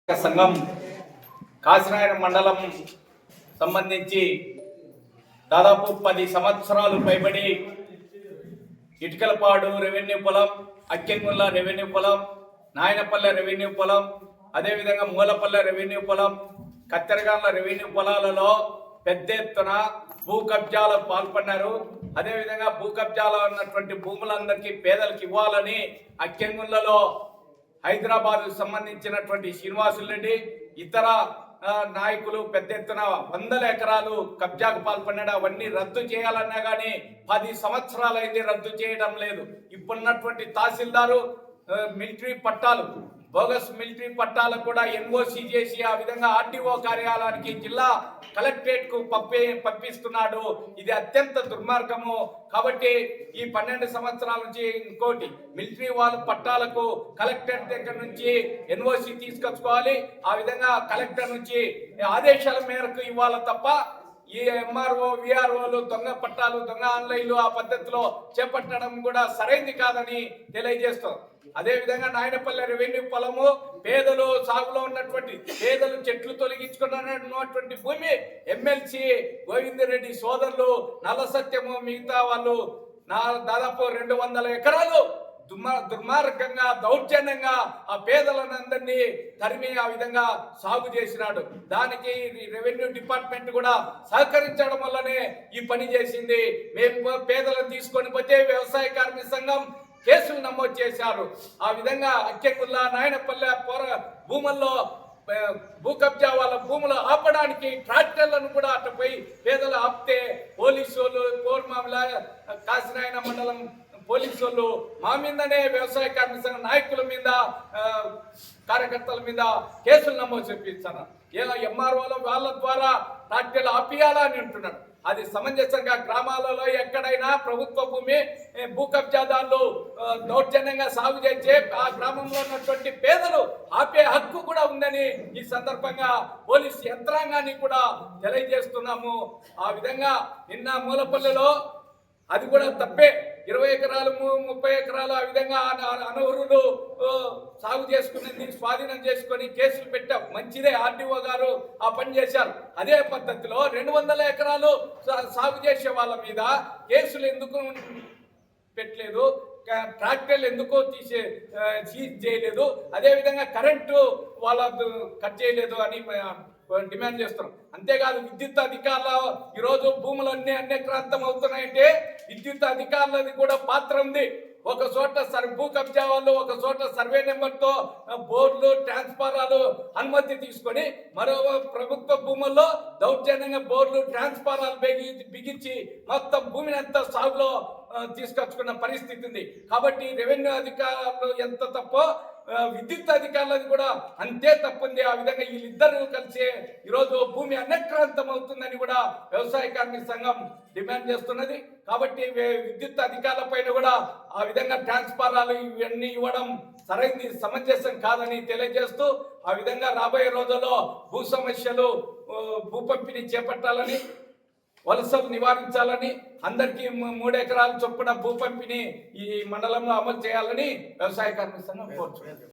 సంఘం కాశీనాయన మండలం సంబంధించి దాదాపు 10 సంవత్సరాలు పైబడి ఇటుకలపాడు రెవెన్యూ పొలం, అక్కెంగుల్ల రెవెన్యూ పొలం, నాయనపల్లె రెవెన్యూ పొలం, అదేవిధంగా మూలపల్లె రెవెన్యూ పొలం, కత్తెరగాన్ల రెవెన్యూ పొలాలలో పెద్ద ఎత్తున భూ కబ్జాలకు పాల్పడినారు. అదేవిధంగా భూ కబ్జాలో ఉన్నటువంటి భూములందరికీ పేదలకు ఇవ్వాలని అక్కెంగుల్లలో హైదరాబాద్ సంబంధించినటువంటి శ్రీనివాసులు రెడ్డి ఇతర నాయకులు పెద్ద ఎత్తున 100 ఎకరాలు కబ్జాకు పాల్పడినాడు. అవన్నీ రద్దు చేయాలన్నా కానీ 10 సంవత్సరాలైంది, రద్దు చేయడం లేదు. ఇప్పుడున్నటువంటి తహసీల్దారు మిలిటరీ పట్టాలు, బోగస్ మిలిటరీ పట్టాలకు కూడా ఎన్ఓసి చేసి ఆ విధంగా ఆర్టీఓ కార్యాలయానికి జిల్లా కలెక్టరేట్ కు పంపిస్తున్నాడు. ఇది అత్యంత దుర్మార్గము. కాబట్టి ఈ 12 సంవత్సరాల నుంచి ఇంకోటి మిలిటరీ వాళ్ళ పట్టాలకు కలెక్టరేట్ దగ్గర నుంచి ఎన్ఓసి తీసుకొచ్చుకోవాలి. ఆ విధంగా కలెక్టర్ నుంచి ఆదేశాల మేరకు ఇవ్వాలి తప్ప ఈ ఎంఆర్ఓ విఆర్ఓలు దొంగ పట్టాలు, దొంగ ఆన్లైన్లు ఆ పద్ధతిలో చేపట్టడం కూడా సరైంది కాదని తెలియజేస్తాం. అదేవిధంగా నాయనపల్లె రెవెన్యూ పొలము పేదలు సాగులో ఉన్నటువంటి పేదలు చెట్లు తొలగించుకున్నటువంటి భూమి ఎమ్మెల్సీ గోవిందరెడ్డి సోదరులు నల్ల సత్యము మిగతా వాళ్ళు దాదాపు 200 ఎకరాలు దుర్మార్గంగా దౌర్జన్యంగా ఆ పేదలను అందరినీ తరిమి ఆ విధంగా సాగు చేసినాడు. దానికి రెవెన్యూ డిపార్ట్మెంట్ కూడా సహకరించడం వల్లనే ఈ పని చేసింది. మేము పేదలను తీసుకొని పోతే వ్యవసాయ కార్మిక సంఘం కేసులు నమోదు చేశారు. ఆ విధంగా అక్కెంగుల్ల నాయనపల్లె భూముల్లో భూ కబ్జా వాళ్ళ భూములు ఆపడానికి ట్రాక్టర్లను కూడా అటుపై పేదలు ఆపితే పోలీసు వాళ్ళు కోర్మామిల కాశీనాయన మండలం పోలీసు వాళ్ళు మా మీదనే వ్యవసాయ కార్మిక సంఘ నాయకుల మీద కార్యకర్తల మీద కేసులు నమోదు చేపిస్తున్నారు. ఇలా ఎంఆర్ఓల వాళ్ళ ద్వారా ట్రాక్టర్లు ఆపియాలా అని అంటున్నాడు. అది సమంజసంగా గ్రామాలలో ఎక్కడైనా ప్రభుత్వ భూమి భూ కబ్జాదారులు దౌర్జన్యంగా సాగు చేసే ఆ గ్రామంలో ఉన్నటువంటి పేదలు ఆపే హక్కు కూడా ఉందని ఈ సందర్భంగా పోలీసు యంత్రాంగాన్ని కూడా తెలియజేస్తున్నాము. ఆ విధంగా నిన్న మూలపల్లిలో అది కూడా తప్పే. 20 ఎకరాలు 30 ఎకరాలు ఆ విధంగా అనవరులు సాగు చేసుకుని స్వాధీనం చేసుకొని కేసులు పెట్టాం. మంచిదే, ఆర్టీఓ గారు ఆ పని చేశారు. అదే పద్ధతిలో 200 ఎకరాలు సాగు చేసే వాళ్ళ మీద కేసులు ఎందుకు పెట్టలేదు, ట్రాక్టర్లు ఎందుకో సీజ్ చేయలేదు, అదేవిధంగా కరెంటు వాళ్ళ కట్ చేయలేదు అని డిమాండ్ చేస్తున్నాం. అంతేకాదు విద్యుత్ అధికారులు ఈరోజు భూములన్నీ అన్యక్రాంతం అవుతున్నాయంటే విద్యుత్ అధికారులది కూడా పాత్ర ఉంది. ఒక చోట భూ కబ్జా వాళ్ళు ఒక చోట సర్వే నెంబర్తో బోర్డులు ట్రాన్స్ఫారాలు అనుమతి తీసుకొని మరో ప్రభుత్వ భూముల్లో దౌర్జన్యంగా బోర్డులు ట్రాన్స్ఫారాలు బిగించి మొత్తం భూమిని అంతా సాగులో తీసుకొచ్చుకున్న పరిస్థితి ఉంది. కాబట్టి రెవెన్యూ అధికారులు ఎంత తప్పో విద్యుత్ అధికారులది కూడా అంతే తప్పుంది. ఆ విధంగా వీళ్ళిద్దరూ కలిసి ఈరోజు భూమి అన్యక్రాంతం అవుతుందని కూడా వ్యవసాయ కార్మిక సంఘం డిమాండ్ చేస్తున్నది. కాబట్టి విద్యుత్ అధికారుల పైన కూడా ఆ విధంగా ట్రాన్స్ఫారాలు ఇవన్నీ ఇవ్వడం సరైనది, సమంజసం కాదని తెలియజేస్తూ ఆ విధంగా రాబోయే రోజుల్లో భూ సమస్యలు భూ పంపిణీ చేపట్టాలని, వలసలు నివారించాలని, అందరికీ 3 ఎకరాల చొప్పున భూ పంపిణీ ఈ మండలంలో అమలు చేయాలని వ్యవసాయ కార్మిక సంఘం కోరుచున్నారు.